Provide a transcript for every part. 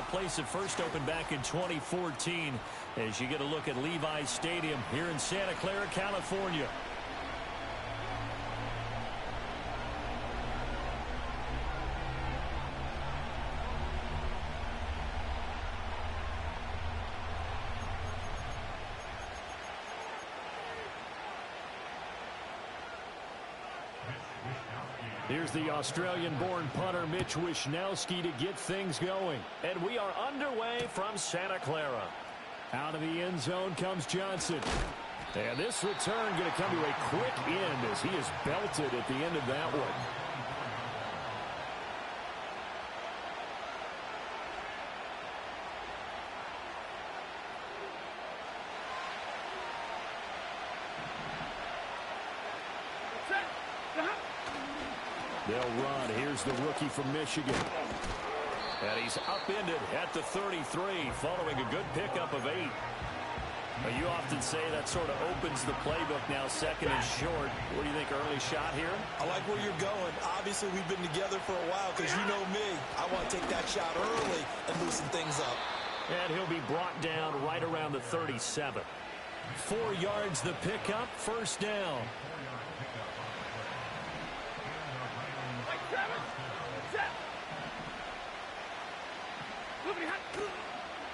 a place that first opened back in 2014 as you get a look at Levi's Stadium here in Santa Clara, California. Here's the Australian-born punter Mitch Wishnowsky to get things going. And we are underway from Santa Clara. Out of the end zone comes Johnson. And this return going to come to a quick end as he is belted at the end of that one. They'll run. Here's the rookie from Michigan. And he's upended at the 33 following a good pickup of 8. Now, you often say that sort of opens the playbook now, second and short. What do you think, early shot here? I like where you're going. Obviously, we've been together for a while because you know me. I want to take that shot early and loosen things up. And he'll be brought down right around the 37. 4 yards the pickup, first down.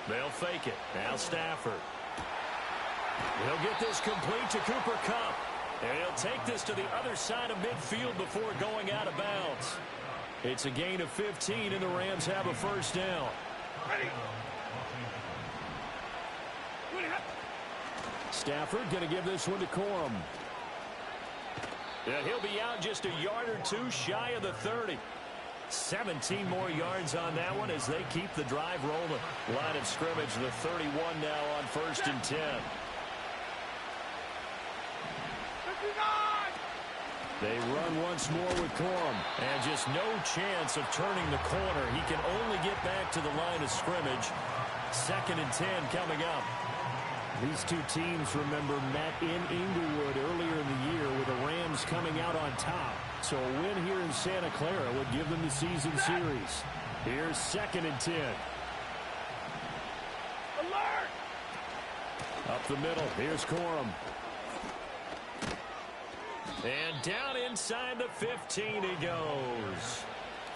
They'll fake it. Now Stafford. He'll get this complete to Cooper Kupp. And he'll take this to the other side of midfield before going out of bounds. It's a gain of 15, and the Rams have a first down. Stafford going to give this one to Corum. And he'll be out just a yard or two shy of the 30. 17 more yards on that one as they keep the drive rolling. Line of scrimmage, the 31 now on first and 10. They run once more with Corum. And just no chance of turning the corner. He can only get back to the line of scrimmage. Second and 10 coming up. These two teams, remember, met in Inglewood earlier in the year with the Rams coming out on top. So a win here in Santa Clara would give them the season series. Here's second and 10. Alert! Up the middle. Here's Corum. And down inside the 15 he goes.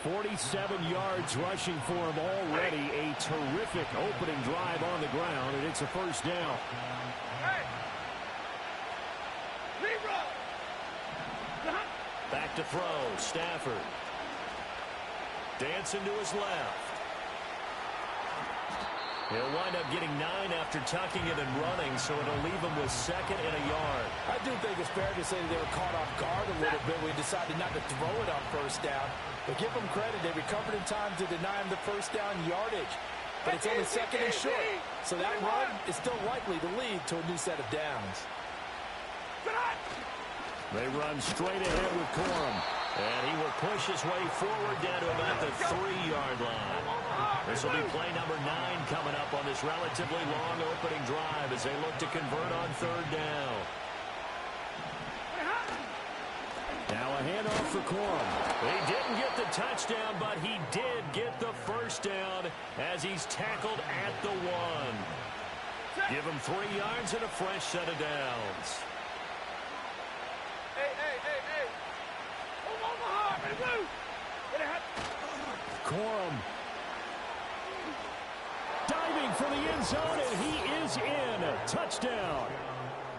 47 yards rushing for him already. A terrific opening drive on the ground, and it's a first down. Back to throw. Stafford. Dancing to his left. He'll wind up getting 9 after tucking it and running, so it'll leave him with second and a yard. I do think it's fair to say they were caught off guard a little bit. We decided not to throw it on first down. But give them credit. They recovered in time to deny him the first down yardage. But it's only second and short. So that run is still likely to lead to a new set of downs. They run straight ahead with Corum. And he will push his way forward down to about the 3-yard line. This will be play number 9 coming up on this relatively long opening drive as they look to convert on third down. Now a handoff for Corum. He didn't get the touchdown, but he did get the first down as he's tackled at the 1. Give him 3 yards and a fresh set of downs. Corum diving for the end zone, and he is in. Touchdown.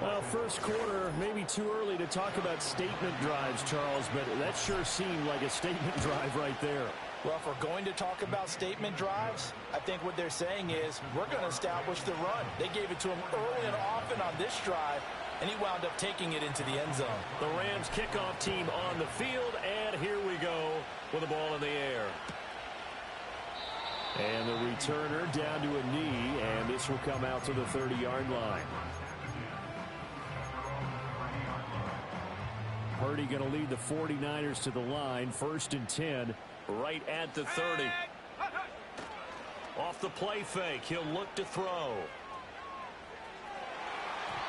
Well, first quarter, maybe too early to talk about statement drives, Charles, but that sure seemed like a statement drive right there. Well, if we're going to talk about statement drives, I think what they're saying is we're going to establish the run. They gave it to him early and often on this drive, and he wound up taking it into the end zone. The Rams kickoff team on the field, and here we go with the ball in the air. And the returner down to a knee, and this will come out to the 30-yard line. Purdy going to lead the 49ers to the line. First and 10, right at the 30. Off the play fake, he'll look to throw.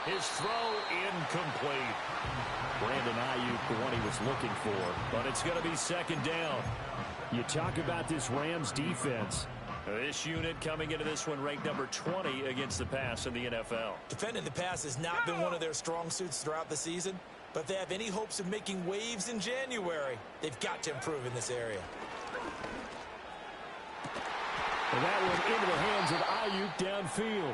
His throw incomplete. Brandon Ayuk, the one he was looking for, but it's going to be second down. You talk about this Rams defense. This unit coming into this one ranked number 20 against the pass in the NFL. Defending the pass has not been one of their strong suits throughout the season, but if they have any hopes of making waves in January, they've got to improve in this area. And that one into the hands of Ayuk downfield.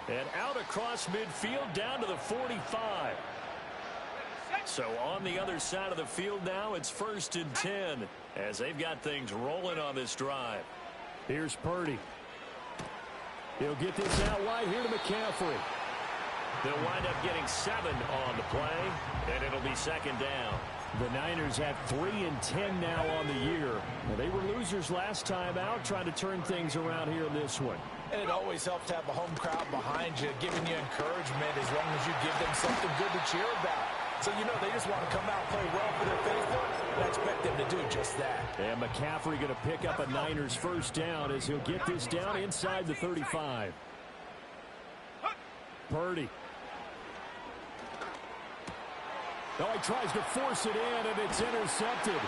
And out across midfield down to the 45. So on the other side of the field now, it's 1st and 10 as they've got things rolling on this drive. Here's Purdy. He'll get this out wide here to McCaffrey. They'll wind up getting 7 on the play, and it'll be 2nd down. The Niners have 3 and 10 now on the year. Well, they were losers last time out, trying to turn things around here in this one. And it always helps to have a home crowd behind you, giving you encouragement as long as you give them something good to cheer about. So, you know, they just want to come out and play well for their faithful, and I expect them to do just that. And McCaffrey going to pick up a Niners 1st down as he'll get this down inside the 35. Purdy. Now he tries to force it in, and it's intercepted.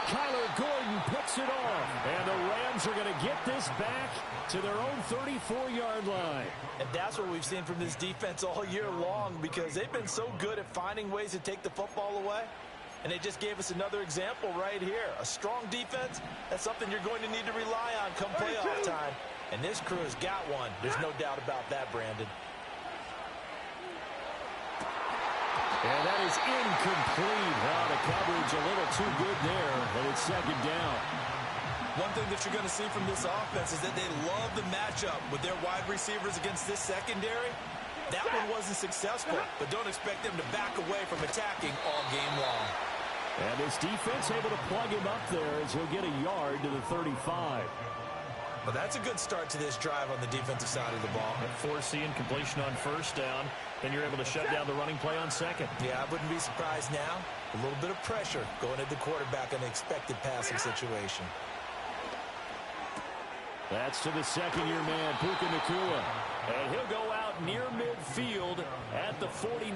Kyler Gordon picks it off. And the Rams are going to get this back to their own 34-yard line. And that's what we've seen from this defense all year long, because they've been so good at finding ways to take the football away. And they just gave us another example right here. A strong defense, that's something you're going to need to rely on come playoff time. And this crew has got one. There's no doubt about that, Brandon. And that is incomplete. Wow, the coverage a little too good there, and it's 2nd down. One thing that you're going to see from this offense is that they love the matchup with their wide receivers against this secondary. That one wasn't successful, but don't expect them to back away from attacking all game long. And this defense able to plug him up there as he'll get a yard to the 35. Well, that's a good start to this drive on the defensive side of the ball. Forcing completion on 1st down. Then you're able to shut down the running play on 2nd. Yeah, I wouldn't be surprised now. A little bit of pressure going at the quarterback in an expected passing situation. That's to the 2nd-year man, Puka Nacua. And he'll go out near midfield at the 49.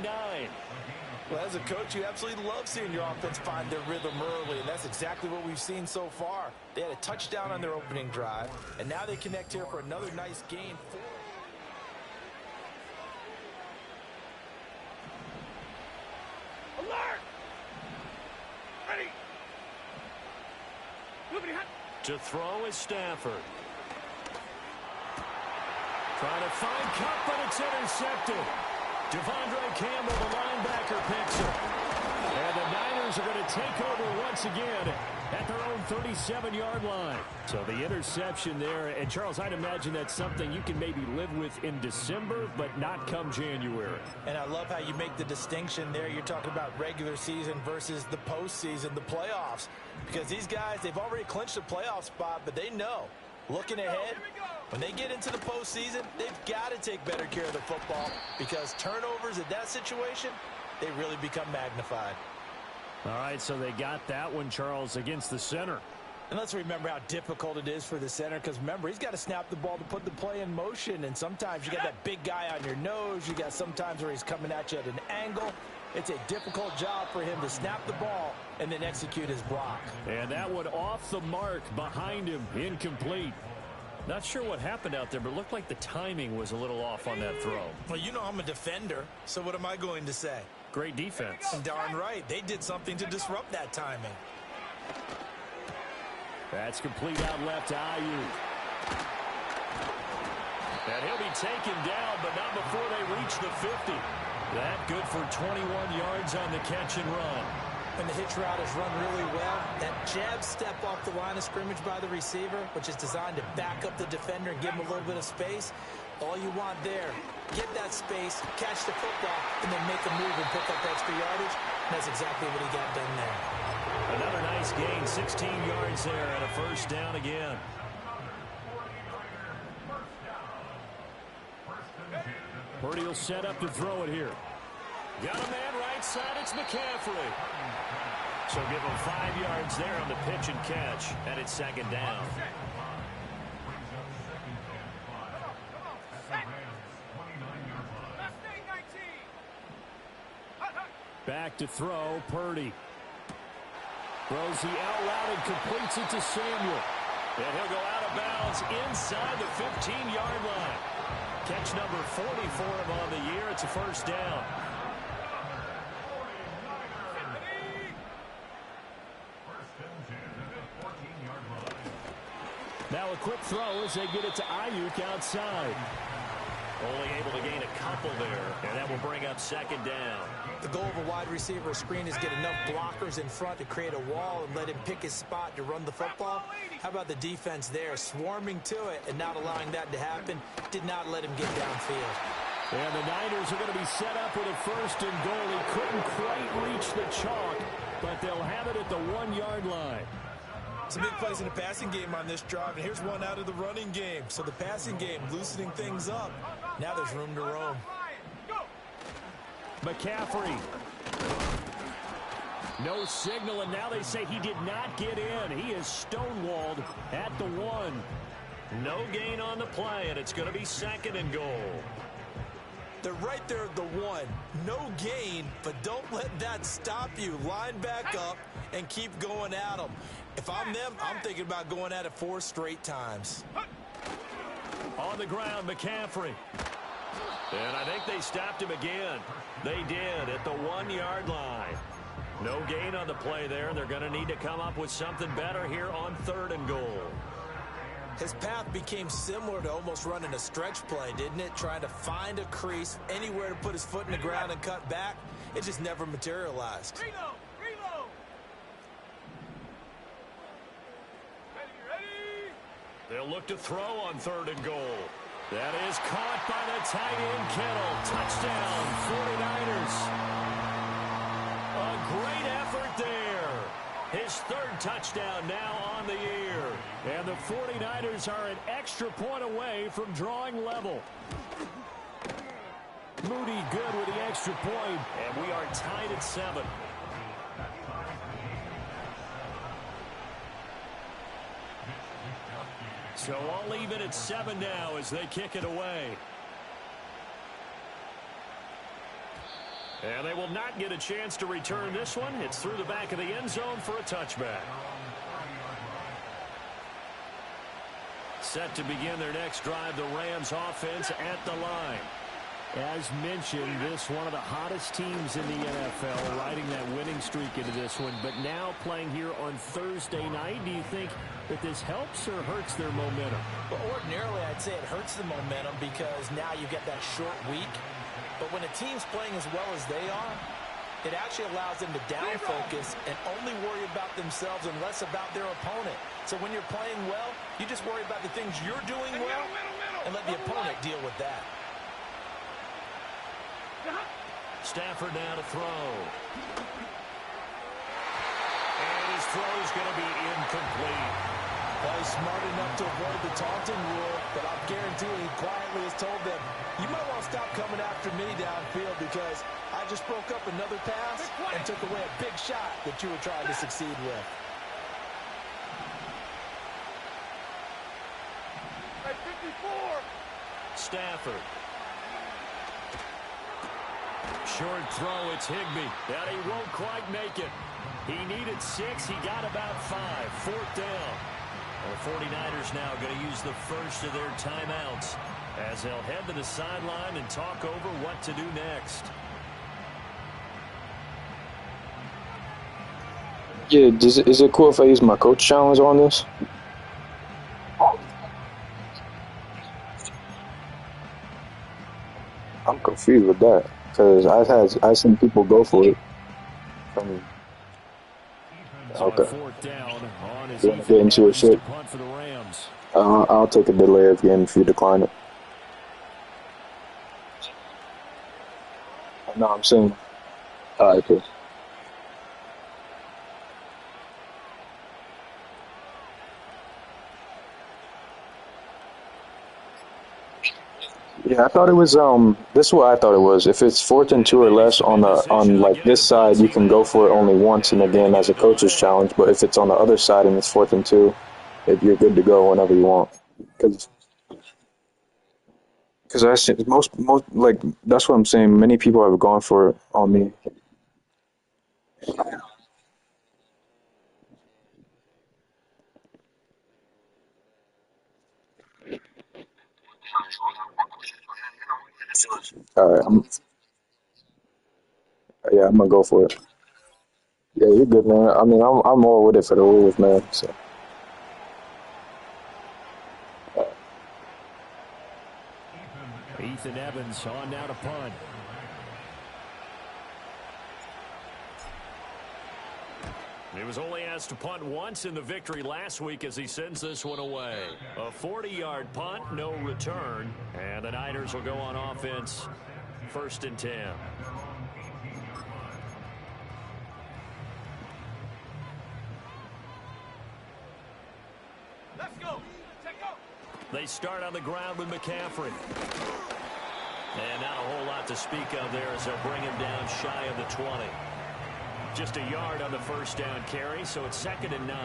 Well, as a coach, you absolutely love seeing your offense find their rhythm early, and that's exactly what we've seen so far. They had a touchdown on their opening drive, and now they connect here for another nice gain. Alert! Ready! To throw is Stafford. Trying to find Cup, but it's intercepted. Devondre Campbell, the linebacker, picks it. And the Niners are going to take over once again at their own 37-yard line. So the interception there. And, Charles, I'd imagine that's something you can maybe live with in December, but not come January. And I love how you make the distinction there. You're talking about regular season versus the postseason, the playoffs. Because these guys, they've already clinched a playoff spot, but they know, looking ahead, when they get into the postseason, they've got to take better care of the football, because turnovers in that situation, they really become magnified. All right, so they got that one, Charles, against the center. And let's remember how difficult it is for the center, because remember, he's got to snap the ball to put the play in motion, and sometimes you got that big guy on your nose. You got sometimes where he's coming at you at an angle. It's a difficult job for him to snap the ball and then execute his block. And that one off the mark behind him, incomplete. Not sure what happened out there, but it looked like the timing was a little off on that throw. Well, you know I'm a defender, so what am I going to say? Great defense. And darn right, they did something to disrupt that timing. That's complete out left to Ayuk. And he'll be taken down, but not before they reach the 50. That good for 21 yards on the catch and run. When the hitch route is run really well, that jab step off the line of scrimmage by the receiver, which is designed to back up the defender and give him a little bit of space, all you want there, get that space, catch the football, and then make a move and pick up extra yardage. And that's exactly what he got done there. Another nice gain, 16 yards there, and a 1st down again. Purdy will set up to throw it here. Got a man right side, it's McCaffrey. So give him 5 yards there on the pitch and catch, and it's 2nd down. Back to throw, Purdy. Throws the out route and completes it to Samuel. And he'll go out of bounds inside the 15-yard line. Catch number 40 for him on the year. It's a first down. Now a quick throw as they get it to Ayuk outside. Only able to gain a couple there, and that will bring up second down. The goal of a wide receiver screen is get enough blockers in front to create a wall and let him pick his spot to run the football. How about the defense there, swarming to it and not allowing that to happen? Did not let him get downfield. And the Niners are going to be set up with a first and goal. He couldn't quite reach the chalk, but they'll have it at the 1-yard line. Some big plays in the passing game on this drive, and here's one out of the running game. So the passing game loosening things up. Now there's room to roam. McCaffrey. No signal, and now they say he did not get in. He is stonewalled at the 1. No gain on the play, and it's going to be second and goal. They're right there at the 1. No gain, but don't let that stop you. Line back up and keep going at them. If I'm them, I'm thinking about going at it 4 straight times. On the ground, McCaffrey. And I think they stopped him again. They did at the 1-yard line. No gain on the play there. They're going to need to come up with something better here on third and goal. His path became similar to almost running a stretch play, didn't it? Trying to find a crease, anywhere to put his foot in the ground and cut back. It just never materialized. Reload! Ready? They'll look to throw on third and goal. That is caught by the tight end, Kittle. Touchdown, 49ers. A great effort there. His third touchdown now on the year. And the 49ers are an extra point away from drawing level. Moody good with the extra point, and we are tied at 7. So all even at 7 now as they kick it away. And they will not get a chance to return this one. It's through the back of the end zone for a touchback. Set to begin their next drive, the Rams offense at the line. As mentioned, this one of the hottest teams in the NFL, riding that winning streak into this one, but now playing here on Thursday night. Do you think that this helps or hurts their momentum? But ordinarily, I'd say it hurts the momentum because now you get that short week. But when a team's playing as well as they are, it actually allows them to down focus and only worry about themselves and less about their opponent. So when you're playing well, you just worry about the things you're doing well and let the opponent deal with that. Stafford now to throw. And his throw is going to be incomplete. Well, he's smart enough to avoid the taunting rule, but I guarantee he quietly has told them, you might want to stop coming after me downfield because I just broke up another pass and took away a big shot that you were trying to succeed with. Hey, 54! Stafford. Short throw, it's Higbee. And he won't quite make it. He needed 6, he got about 5. Fourth down. The 49ers now going to use the first of their timeouts as they'll head to the sideline and talk over what to do next. Yeah, is it cool if I use my coach challenge on this? I'm confused with that because I've seen people go for it. Okay. Fourth down on his You want to get into it, shit? punt for the Rams. I'll take a delay of game if you decline it. No, I'm saying. Alright, cool. Yeah, I thought it was this is what I thought it was. If it's 4th and 2 or less on like this side, you can go for it only once and again as a coach's challenge. But if it's on the other side and it's 4th and 2, if you're good to go whenever you want. Because I see most like that's what I'm saying. Many people have gone for it on me. All right, yeah, I'm gonna go for it. Yeah, you're good, man. I mean, I'm all with it for the rules, man. So Ethan Evans on now to punt. He was only asked to punt once in the victory last week as he sends this one away. A 40-yard punt, no return, and the Niners will go on offense, 1st and 10. Let's go. Take go. They start on the ground with McCaffrey. And not a whole lot to speak of there as they'll bring him down shy of the 20. Just a yard on the first down carry, so it's 2nd and 9.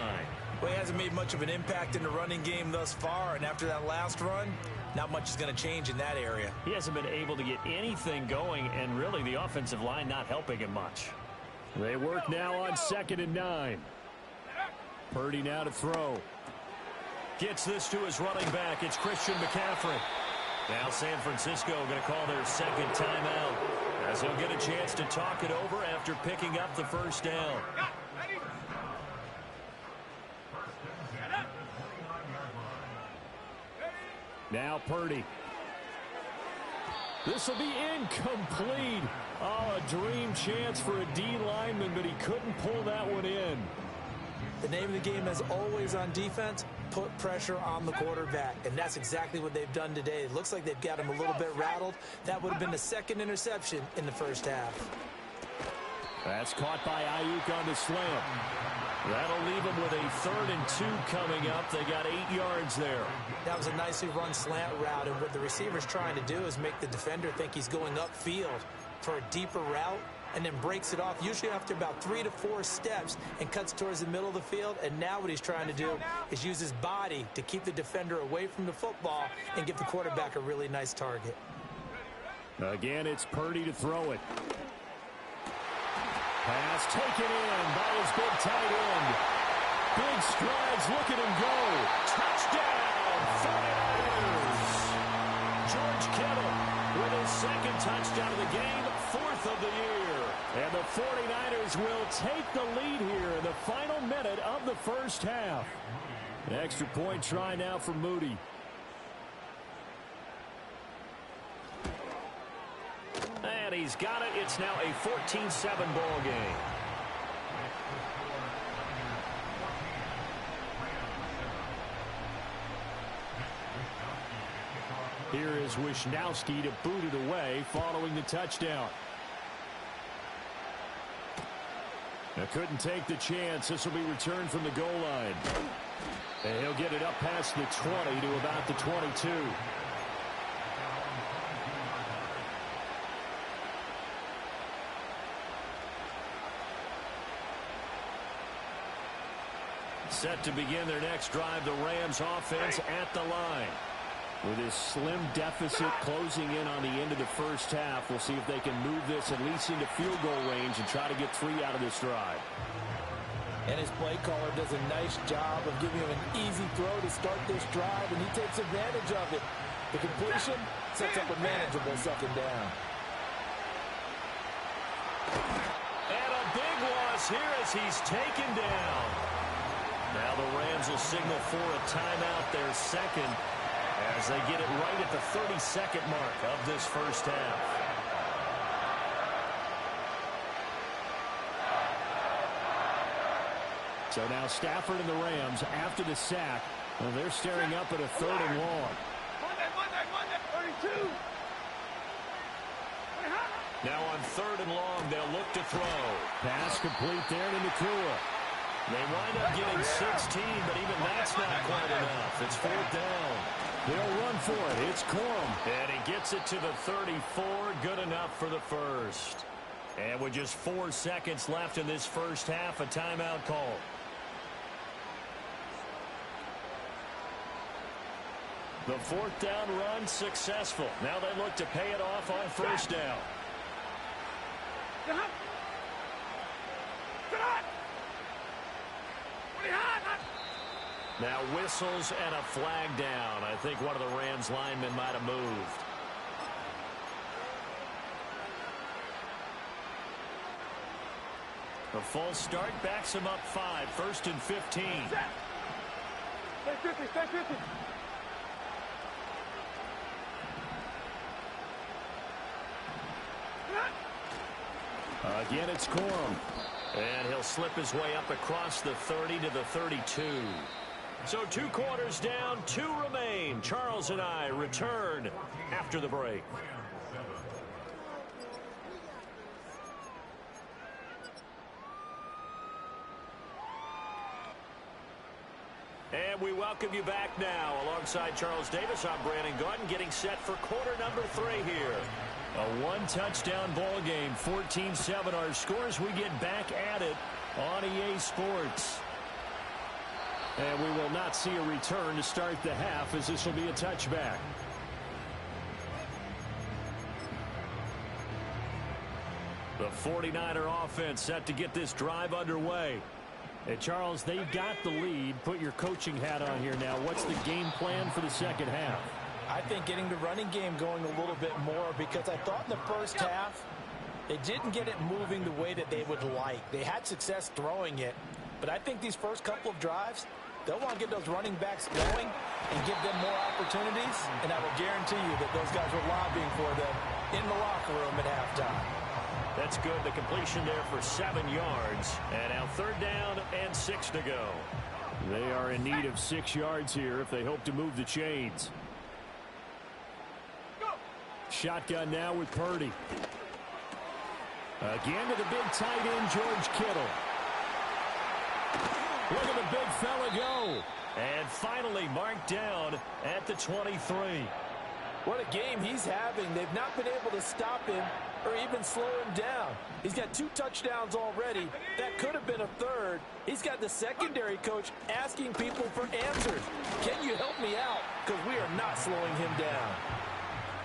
Well, he hasn't made much of an impact in the running game thus far, and after that last run, not much is going to change in that area. He hasn't been able to get anything going, and really the offensive line not helping him much. They work now on 2nd and 9. Purdy now to throw. Gets this to his running back. It's Christian McCaffrey. Now San Francisco going to call their 2nd timeout, as he'll get a chance to talk it over after picking up the first down. Now Purdy. This will be incomplete. Oh, a dream chance for a D lineman, but he couldn't pull that one in. The name of the game, as always on defense, put pressure on the quarterback. And that's exactly what they've done today. It looks like they've got him a little bit rattled. That would have been the 2nd interception in the first half. That's caught by Ayuk on the slam. That'll leave them with a 3rd and 2 coming up. They got 8 yards there. That was a nicely run slant route, and what the receiver's trying to do is make the defender think he's going upfield for a deeper route, and then breaks it off, usually after about 3 to 4 steps, and cuts towards the middle of the field. And now what he's trying to do is use his body to keep the defender away from the football and give the quarterback a really nice target. Again, it's Purdy to throw it. Pass taken in by his big tight end. Big strides, look at him go. Touchdown, 49ers. George Kittle with his 2nd touchdown of the game, 4th of the year. And the 49ers will take the lead here in the final minute of the first half. An extra point try now for Moody. And he's got it. It's now a 14-7 ball game. Here is Wisnowski to boot it away following the touchdown. Now couldn't take the chance. This will be returned from the goal line. And he'll get it up past the 20 to about the 22. Set to begin their next drive, the Rams offense at the line. With his slim deficit closing in on the end of the first half, we'll see if they can move this at least into field goal range and try to get 3 out of this drive. And his play caller does a nice job of giving him an easy throw to start this drive, and he takes advantage of it. The completion sets up a manageable 2nd down. And a big loss here as he's taken down. Now the Rams will signal for a timeout, their 2nd, as they get it right at the 32nd mark of this first half. So now Stafford and the Rams, after the sack, well, they're staring up at a 3rd and long. Monday, 32. Now on 3rd and long, they'll look to throw. Pass complete there to Nakua. They wind up getting 16, but even that's not quite enough. It's 4th down. They'll run for it. It's Corum. And he gets it to the 34. Good enough for the first. And with just 4 seconds left in this first half, a timeout call. The 4th down run successful. Now they look to pay it off on 1st down. Now whistles and a flag down. I think one of the Rams linemen might have moved. A false start backs him up 5, 1st and 15. Stay 50, stay 50. Again, it's Corum. And he'll slip his way up across the 30 to the 32. So 2 quarters down, 2 remain. Charles and I return after the break. And we welcome you back now. Alongside Charles Davis, I'm Brandon Gordon, getting set for quarter number 3 here. A 1-touchdown ball game, 14-7 our scores. We get back at it on EA Sports. And we will not see a return to start the half, as this will be a touchback. The 49er offense set to get this drive underway. Hey, Charles, they've got the lead. Put your coaching hat on here now. What's the game plan for the second half? I think getting the running game going a little bit more, because I thought in the first half they didn't get it moving the way that they would like. They had success throwing it, but I think these first couple of drives, they'll want to get those running backs going and give them more opportunities, and I will guarantee you that those guys were lobbying for them in the locker room at halftime. That's good. The completion there for 7 yards. And now 3rd down and 6 to go. They are in need of 6 yards here if they hope to move the chains. Shotgun now with Purdy. Again to the big tight end, George Kittle. Look at the big fella go. And finally marked down at the 23. What a game he's having. They've not been able to stop him or even slow him down. He's got 2 touchdowns already. That could have been a 3rd. He's got the secondary coach asking people for answers. Can you help me out? Because we are not slowing him down.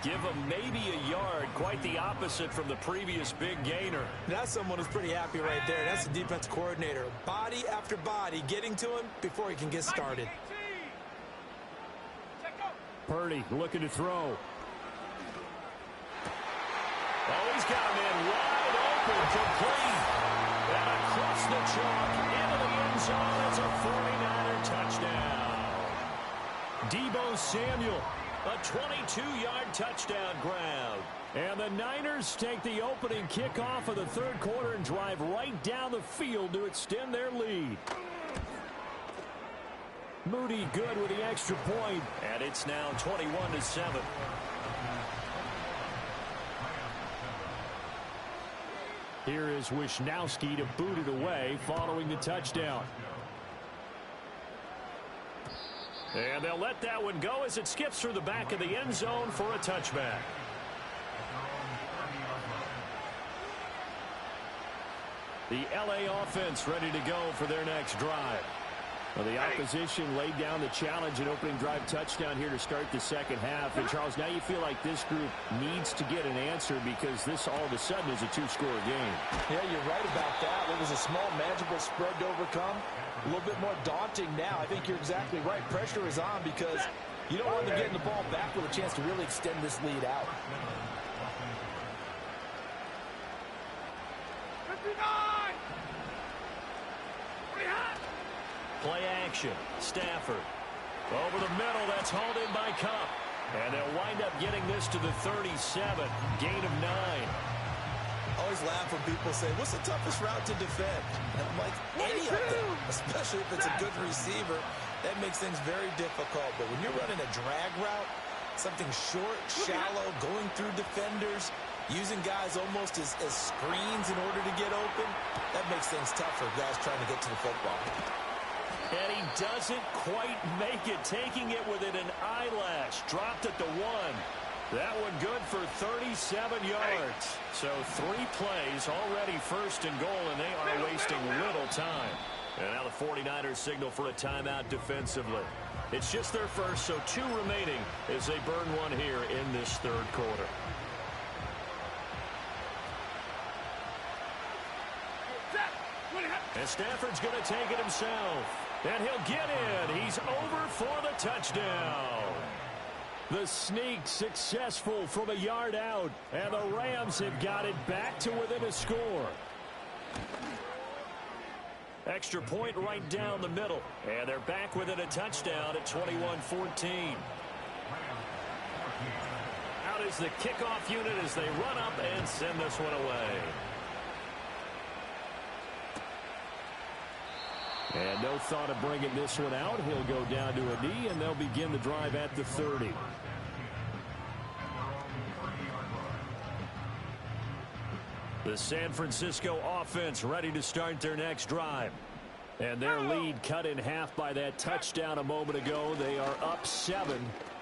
Give him maybe a yard. Quite the opposite from the previous big gainer. That's someone who's pretty happy right there. That's the defense coordinator. Body after body getting to him before he can get started. Purdy looking to throw. Oh, he's got him in wide open, complete. And across the chalk into the end zone. It's a 49er touchdown. Deebo Samuel, a 22-yard touchdown grab. And the Niners take the opening kickoff of the 3rd quarter and drive right down the field to extend their lead. Moody good with the extra point, and it's now 21-7. Here is Wisnowski to boot it away following the touchdown. And they'll let that one go as it skips through the back of the end zone for a touchback. The LA offense ready to go for their next drive. Well, the opposition laid down the challenge and opening drive touchdown here to start the second half. And, Charles, now you feel like this group needs to get an answer because this all of a sudden is a 2-score game. Yeah, you're right about that. It was a small, manageable spread to overcome. A little bit more daunting now. I think you're exactly right. Pressure is on because you don't want them getting the ball back with a chance to really extend this lead out. 59! Play action. Stafford. Over the middle. That's hauled in by Cup. And they'll wind up getting this to the 37. Gain of 9. Always laugh when people say, what's the toughest route to defend? And I'm like, any of them, especially if it's a good receiver. That makes things very difficult. But when you're running a drag route, something short, shallow, going through defenders, using guys almost as screens in order to get open, that makes things tough for guys trying to get to the football. And he doesn't quite make it, taking it within an eyelash. Dropped at the 1. That one good for 37 yards. So 3 plays already 1st and goal, and they are wasting little time. And now the 49ers signal for a timeout defensively. It's just their first, so 2 remaining as they burn one here in this 3rd quarter. And Stafford's going to take it himself. And he'll get in. He's over for the touchdown. The sneak successful from a yard out. And the Rams have got it back to within a score. Extra point right down the middle. And they're back within a touchdown at 21-14. Out is the kickoff unit as they run up and send this one away. And no thought of bringing this one out. He'll go down to a knee, and they'll begin the drive at the 30. The San Francisco offense ready to start their next drive. And their lead cut in half by that touchdown a moment ago. They are up 7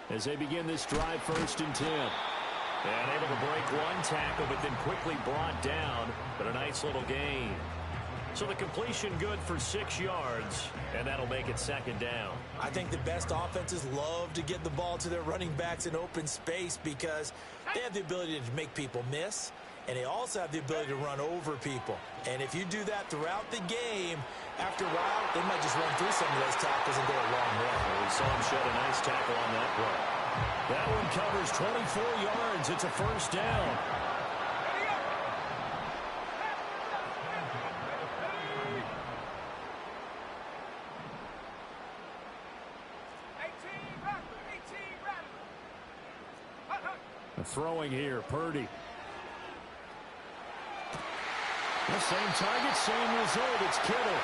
as they begin this drive 1st and 10. And able to break one tackle, but then quickly brought down. But a nice little gain. So the completion good for 6 yards, and that'll make it 2nd down. I think the best offenses love to get the ball to their running backs in open space because they have the ability to make people miss, and they also have the ability to run over people. And if you do that throughout the game, after a while, they might just run through some of those tackles and go a long way. We saw him shed a nice tackle on that play. That one covers 24 yards. It's a 1st down. Throwing here, Purdy. The same target, same result. It's Kittle.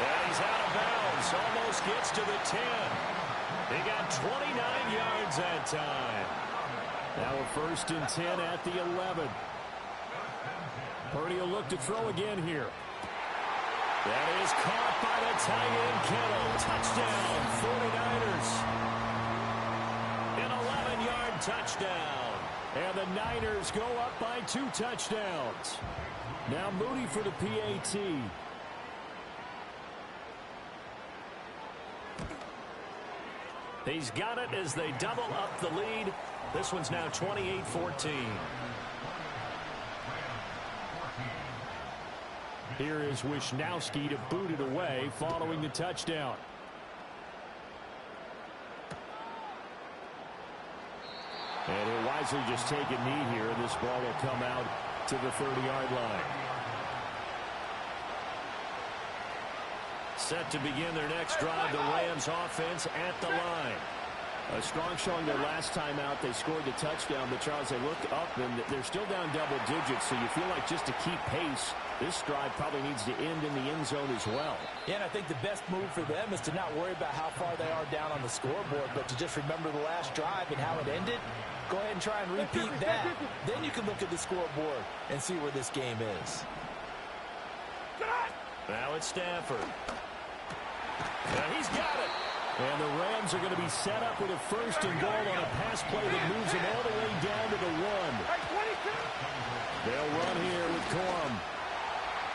And he's out of bounds. Almost gets to the 10. They got 29 yards that time. Now a 1st and 10 at the 11. Purdy will look to throw again here. That is caught by the tight end, Kittle. Touchdown, 49ers. An 11-yard touchdown. And the Niners go up by 2 touchdowns. Now Moody for the PAT. He's got it as they double up the lead. This one's now 28-14. Here is Wisnowski to boot it away following the touchdown. And he'll wisely just take a knee here, and this ball will come out to the 30-yard line. Set to begin their next drive, the Rams offense at the line. A strong showing their last time out. They scored the touchdown, but Charles, they look up, and they're still down double digits, so you feel like just to keep pace, this drive probably needs to end in the end zone as well. Yeah, and I think the best move for them is to not worry about how far they are down on the scoreboard, but to just remember the last drive and how it ended. Go ahead and try and repeat that. Then you can look at the scoreboard and see where this game is. Now it's Stafford. Now he's got it. And the Rams are going to be set up with a 1st and goal on a pass play that moves them all the way down to the 1. They'll run here with Corum.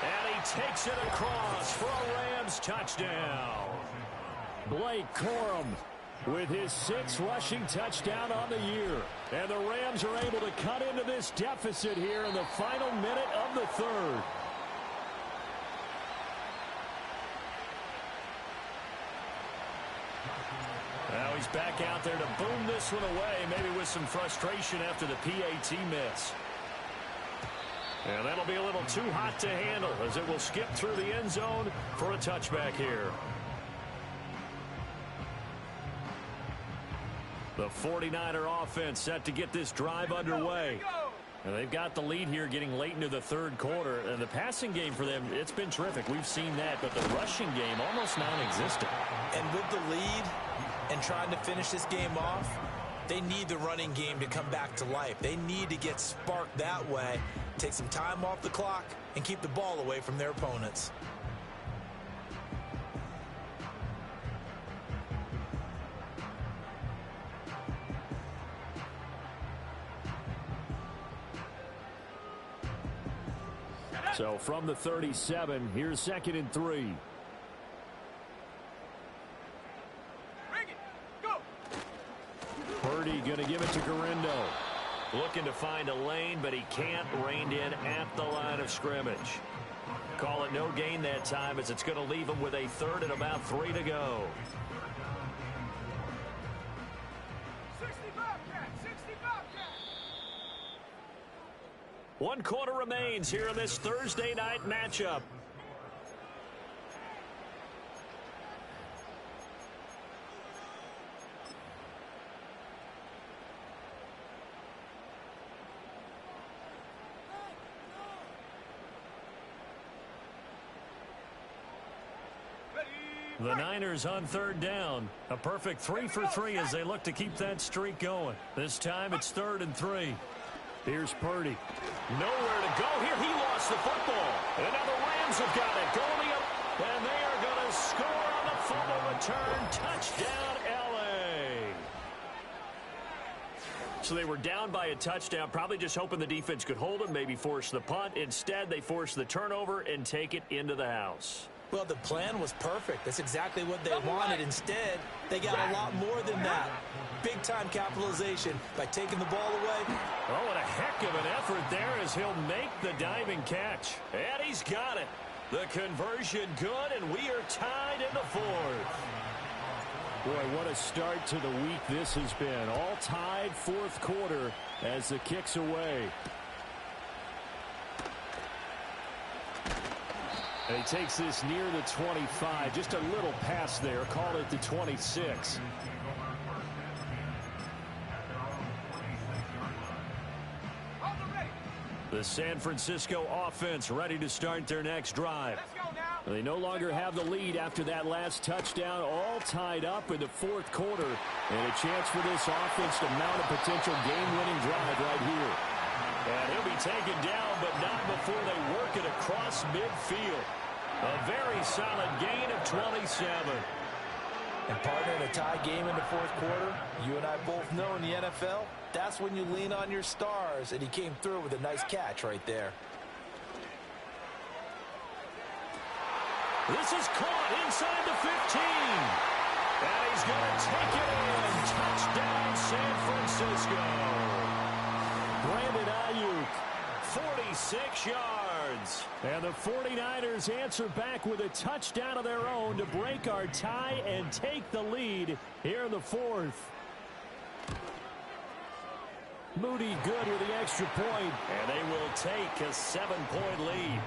And he takes it across for a Rams touchdown. Blake Corum with his 6th rushing touchdown on the year. And the Rams are able to cut into this deficit here in the final minute of the 3rd. Now he's back out there to boom this one away, maybe with some frustration after the PAT miss. And that'll be a little too hot to handle as it will skip through the end zone for a touchback here. The 49er offense set to get this drive underway. And they've got the lead here getting late into the 3rd quarter. And the passing game for them, it's been terrific. We've seen that. But the rushing game, almost non-existent. And with the lead and trying to finish this game off, they need the running game to come back to life. They need to get sparked that way, take some time off the clock, and keep the ball away from their opponents. So from the 37, here's 2nd and 3. Purdy going to give it to Garindo. Looking to find a lane, but he can't. Reined in at the line of scrimmage. Call it no gain that time as it's going to leave him with a 3rd and about 3 to go. 1 quarter remains here in this Thursday night matchup. The Niners on third down. A perfect 3 for 3 as they look to keep that streak going. This time it's 3rd and 3. Here's Purdy. Nowhere to go here. He lost the football. And now the Rams have got it. Going up. And they are going to score on the fumble return. Touchdown, L.A. So they were down by a touchdown, probably just hoping the defense could hold them, maybe force the punt. Instead, they force the turnover and take it into the house. Well, the plan was perfect. That's exactly what they wanted. Instead, they got a lot more than that. Big-time capitalization by taking the ball away. Oh, what a heck of an effort there as he'll make the diving catch. And he's got it. The conversion good, and we are tied in the 4th. Boy, what a start to the week this has been. All tied 4th quarter as the kick's away. And he takes this near the 25. Just a little pass there. Call it the 26. The San Francisco offense ready to start their next drive. They no longer have the lead after that last touchdown, all tied up in the 4th quarter. And a chance for this offense to mount a potential game-winning drive right here. And he'll be taken down, but not before they work it across midfield. A very solid gain of 27. And partner, in a tie game in the 4th quarter, you and I both know in the NFL, that's when you lean on your stars, and he came through with a nice catch right there. This is caught inside the 15. And he's going to take it in. Touchdown, San Francisco. Brandon Ayuk, 46 yards. And the 49ers answer back with a touchdown of their own to break our tie and take the lead here in the 4th. Moody good with the extra point, and they will take a 7-point lead.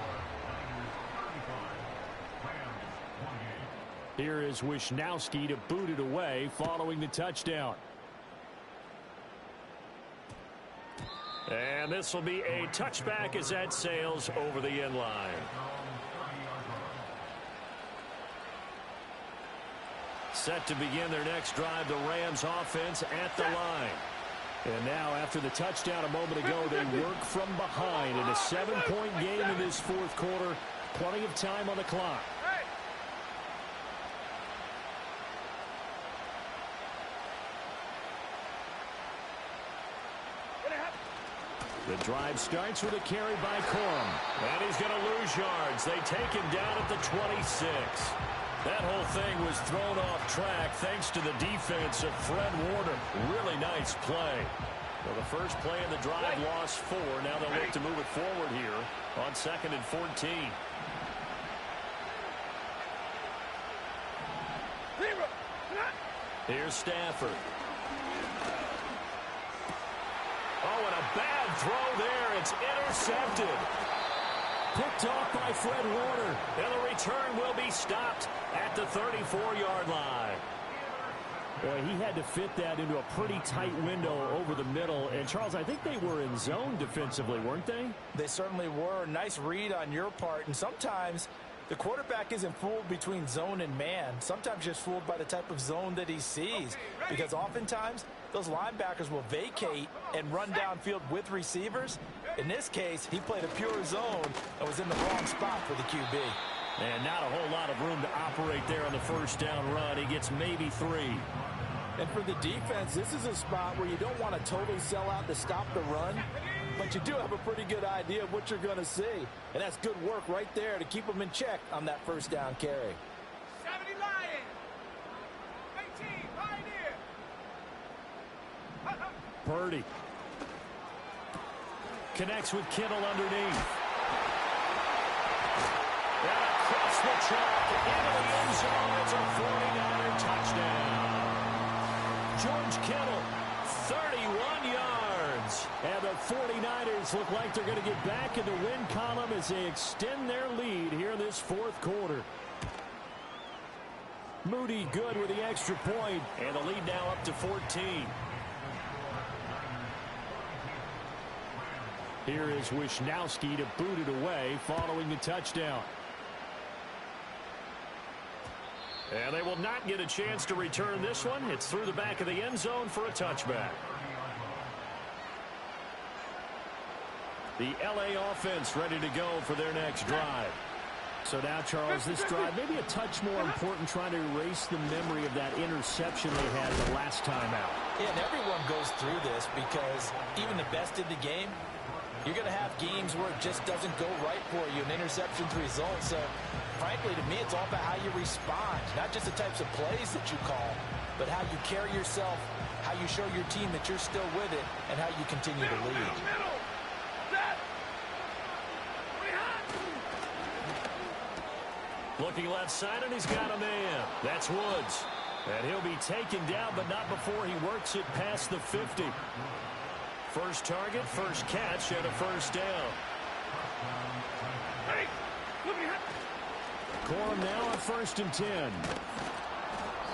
Here is Wisnowski to boot it away following the touchdown. And this will be a touchback as that sails over the end line. Set to begin their next drive, the Rams offense at the line. And now, after the touchdown a moment ago, they work from behind in a 7-point game in this 4th quarter. Plenty of time on the clock. The drive starts with a carry by Corum. And he's going to lose yards. They take him down at the 26. That whole thing was thrown off track thanks to the defense of Fred Warner. Really nice play. Well, the first play of the drive lost 4. Now they'll look to move it forward here on 2nd and 14. Here's Stafford. Oh, and a bad throw there. It's intercepted. Picked off by Fred Warner. And the return will be stopped at the 34-yard line. Boy, he had to fit that into a pretty tight window over the middle. And, Charles, I think they were in zone defensively, weren't they? They certainly were. Nice read on your part. And sometimes the quarterback isn't fooled between zone and man. Sometimes just fooled by the type of zone that he sees. Because oftentimes those linebackers will vacate and run downfield with receivers. In this case, he played a pure zone and was in the wrong spot for the QB. And not a whole lot of room to operate there on the first down run. He gets maybe 3. And for the defense, this is a spot where you don't want to totally sell out to stop the run, but you do have a pretty good idea of what you're going to see. And that's good work right there to keep them in check on that first down carry. 70 Lions. 18 Pioneer. Purdy connects with Kittle underneath. And across the track into the end zone. It's a 49er touchdown. George Kittle, 31 yards. And the 49ers look like they're going to get back in the win column as they extend their lead here in this 4th quarter. Moody good with the extra point, and the lead now up to 14. Here is Wisnowski to boot it away following the touchdown. And they will not get a chance to return this one. It's through the back of the end zone for a touchback. The LA offense ready to go for their next drive. So now, Charles, this drive maybe a touch more important, trying to erase the memory of that interception they had the last time out. Yeah, and everyone goes through this because even the best in the game, you're going to have games where it just doesn't go right for you, and interceptions result. So, frankly, to me, it's all about how you respond, not just the types of plays that you call, but how you carry yourself, how you show your team that you're still with it, and how you continue to lead. Looking left side, and he's got a man. That's Woods. And he'll be taken down, but not before he works it past the 50. First target, first catch, and a first down. Corum now on 1st and 10.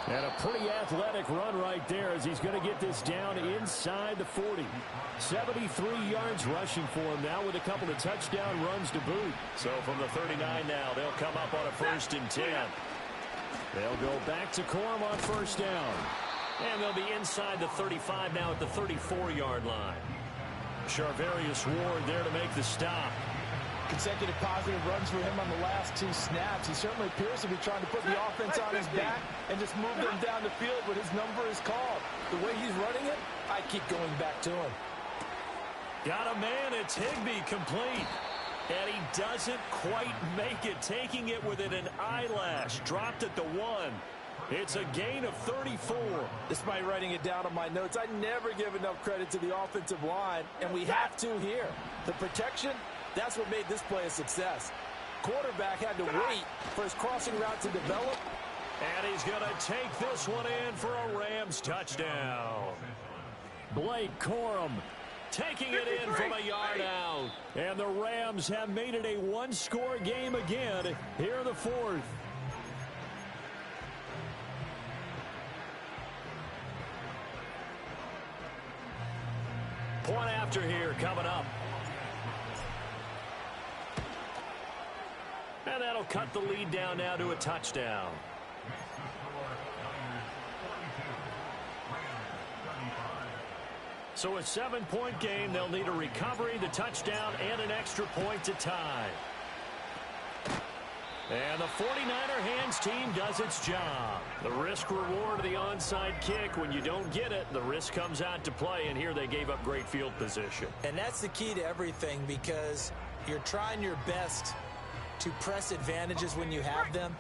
And a pretty athletic run right there as he's going to get this down inside the 40. 73 yards rushing for him now with a couple of touchdown runs to boot. So from the 39 now, they'll come up on a 1st and 10. They'll go back to Corum on 1st down. And they'll be inside the 35 now at the 34-yard line. Charvarius Ward there to make the stop. Consecutive positive runs for him on the last 2 snaps. He certainly appears to be trying to put the offense on his back and just move them down the field when his number is called. The way he's running it, I keep going back to him. Got a man. It's Higbee complete. And he doesn't quite make it, taking it within an eyelash. Dropped at the 1. It's a gain of 34. Despite writing it down on my notes, I never give enough credit to the offensive line, and we have to here. The protection, that's what made this play a success. Quarterback had to wait for his crossing route to develop. And he's going to take this one in for a Rams touchdown. Blake Corum taking it in from a yard out. And the Rams have made it a one-score game again here in the 4th. Point after here coming up. And that'll cut the lead down now to a touchdown. So a 7-point game. They'll need a recovery, the touchdown, and an extra point to tie. And the 49er hands team does its job. The risk reward of the onside kick. When you don't get it, the risk comes out to play, and here they gave up great field position. And that's the key to everything, because you're trying your best to press advantages when you have them,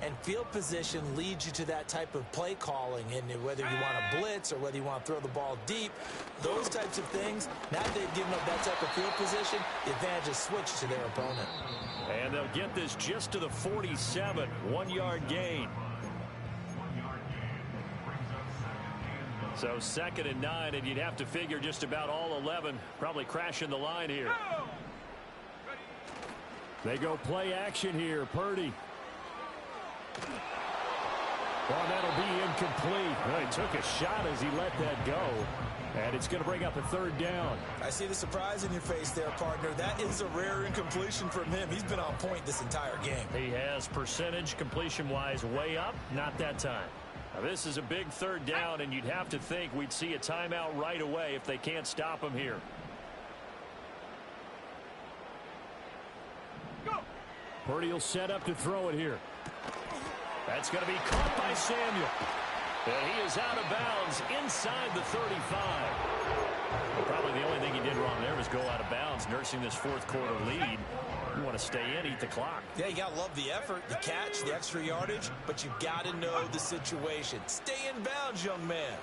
and field position leads you to that type of play calling. And whether you want to blitz or whether you want to throw the ball deep, those types of things, now that they've given up that type of field position, the advantage is switched to their opponent. And they'll get this just to the 47, 1-yard gain. So 2nd and 9, and you'd have to figure just about all 11 probably crashing the line here. They go play action here. Purdy. Well, that'll be incomplete. Well, he took a shot as he let that go. And it's going to bring up a 3rd down. I see the surprise in your face there, partner. That is a rare incompletion from him. He's been on point this entire game. He has percentage completion-wise way up. Not that time. Now, this is a big 3rd down, and you'd have to think we'd see a timeout right away if they can't stop him here. Purdy will set up to throw it here. That's going to be caught by Samuel. And he is out of bounds inside the 35. Well, probably the only thing he did wrong there was go out of bounds, nursing this 4th quarter lead. You want to stay in, eat the clock. Yeah, you got to love the effort, the catch, the extra yardage, but you got to know the situation. Stay in bounds, young man.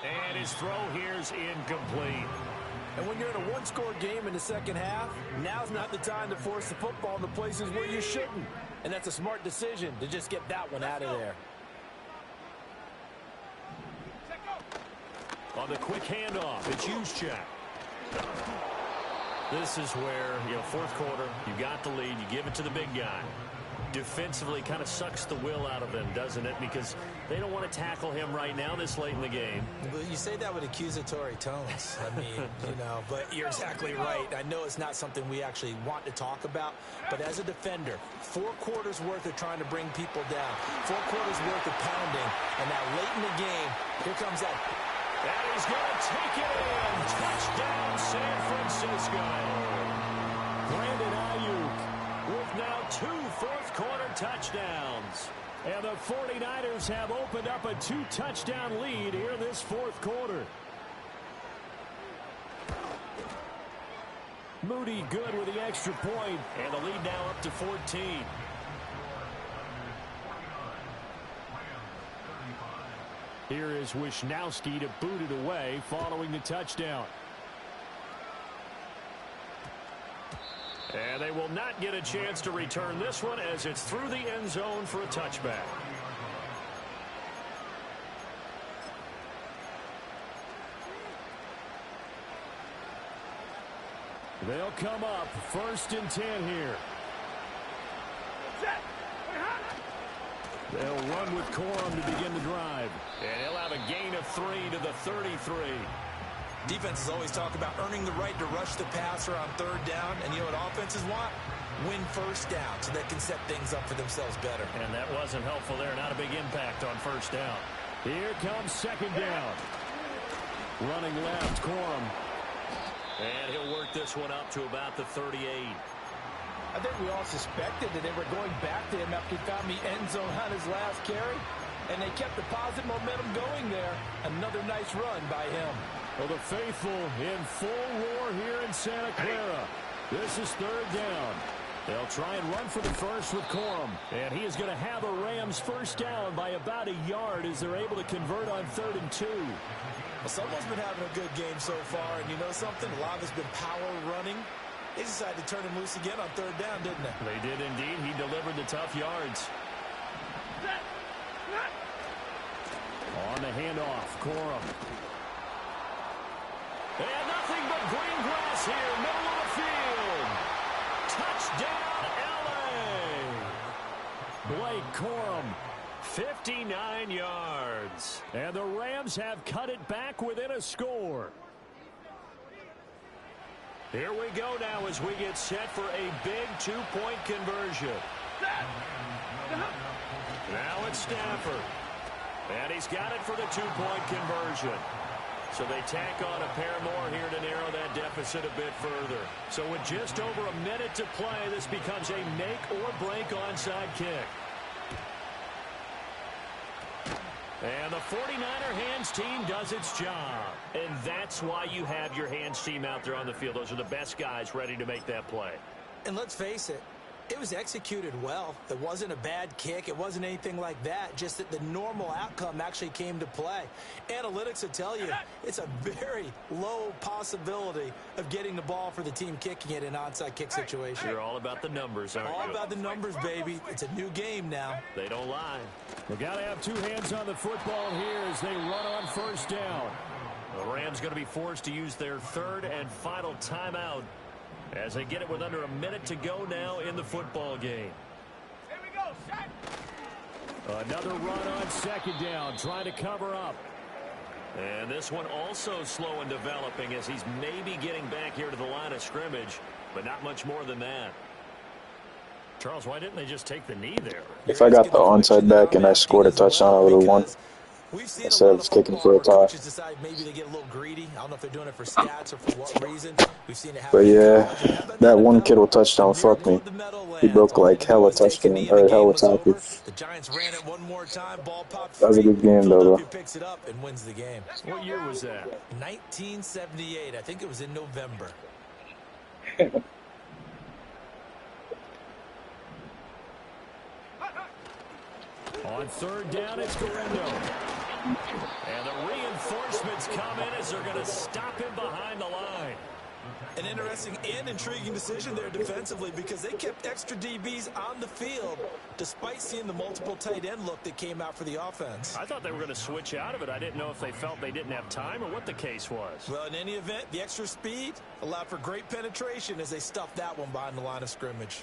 And his throw here's incomplete. And when you're in a one-score game in the second half, now's not the time to force the football in the places where you shouldn't. And that's a smart decision to just get that one out of there. On the quick handoff, it's Juszczyk. This is where, 4th quarter, you got the lead, you give it to the big guy. defensively kind of sucks the will out of them, doesn't it? Because they don't want to tackle him right now this late in the game. Well, you say that with accusatory tones. I mean, you know, but you're exactly right. I know it's not something we actually want to talk about, but as a defender, 4 quarters worth of trying to bring people down, 4 quarters worth of pounding, and now late in the game, here comes that. And he's going to take it in. Touchdown, San Francisco. Brandon Ayuk with now 2 fourth-quarter touchdowns. And the 49ers have opened up a 2-touchdown lead here in this fourth quarter. Moody good with the extra point, and the lead now up to 14. Here is Wishnowski to boot it away following the touchdown. And they will not get a chance to return this one as it's through the end zone for a touchback. They'll come up 1st and 10 here. They'll run with Corum to begin the drive. And he'll have a gain of 3 to the 33. Defenses always talk about earning the right to rush the passer on 3rd down. And you know what offenses want? Win 1st down so they can set things up for themselves better. And that wasn't helpful there. Not a big impact on 1st down. Here comes 2nd down. Running left, Corum. And he'll work this one up to about the 38. I think we all suspected that they were going back to him after he found the end zone on his last carry. And they kept the positive momentum going there. Another nice run by him. Well, the faithful in full roar here in Santa Clara. This is 3rd down. They'll try and run for the first with Corum. And he is going to have a Rams 1st down by about a yard as they're able to convert on 3rd and 2. Well, someone's been having a good game so far. And you know something? A lot of it's been power running. They decided to turn him loose again on 3rd down, didn't they? They did indeed. He delivered the tough yards. On the handoff, Corum. And nothing but green grass here, middle of the field. Touchdown, L.A. Blake Corum, 59 yards. And the Rams have cut it back within a score. Here we go now as we get set for a big 2-point conversion. Now it's Stafford. And he's got it for the 2-point conversion. So they tack on a pair more here to narrow that deficit a bit further. So with just over a minute to play, this becomes a make-or-break onside kick. And the 49er hands team does its job. And that's why you have your hands team out there on the field. Those are the best guys ready to make that play. And let's face it, it was executed well. It wasn't a bad kick. It wasn't anything like that. Just that the normal outcome actually came to play. Analytics will tell you it's a very low possibility of getting the ball for the team kicking it in an onside kick situation. You're all about the numbers, aren't you? All about the numbers, baby. It's a new game now. They don't lie. We've got to have 2 hands on the football here as they run on 1st down. The Rams going to be forced to use their 3rd and final timeout as they get it with under a minute to go now in the football game. Here we go, shot. Another run on 2nd down, trying to cover up. And this one also slow in developing as he's maybe getting back here to the line of scrimmage, but not much more than that. Charles, why didn't they just take the knee there? If I got the onside back and I scored a touchdown, I would have won. Instead of kicking for a tie. Maybe they get a little greedy. I don't know if they're doing it for stats or for what reason. We've seen it happen. But yeah, that one Kittle touchdown fucked me. He broke like hella touchdown or hella tackles. The Giants ran it one more time. Ball popped. That was a good game though. Picks it up and wins the game. What year was that? 1978. I think it was in November. On 3rd down, it's Guerrero. And the reinforcements come in as they're going to stop him behind the line. An interesting and intriguing decision there defensively because they kept extra DBs on the field despite seeing the multiple tight end look that came out for the offense. I thought they were going to switch out of it. I didn't know if they felt they didn't have time or what the case was. Well, in any event, the extra speed allowed for great penetration as they stuffed that one behind the line of scrimmage.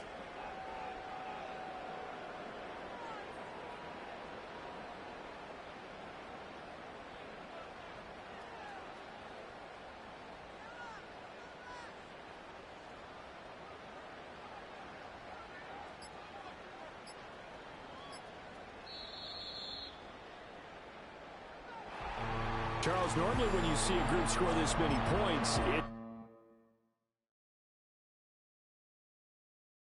Charles, normally when you see a group score this many points, it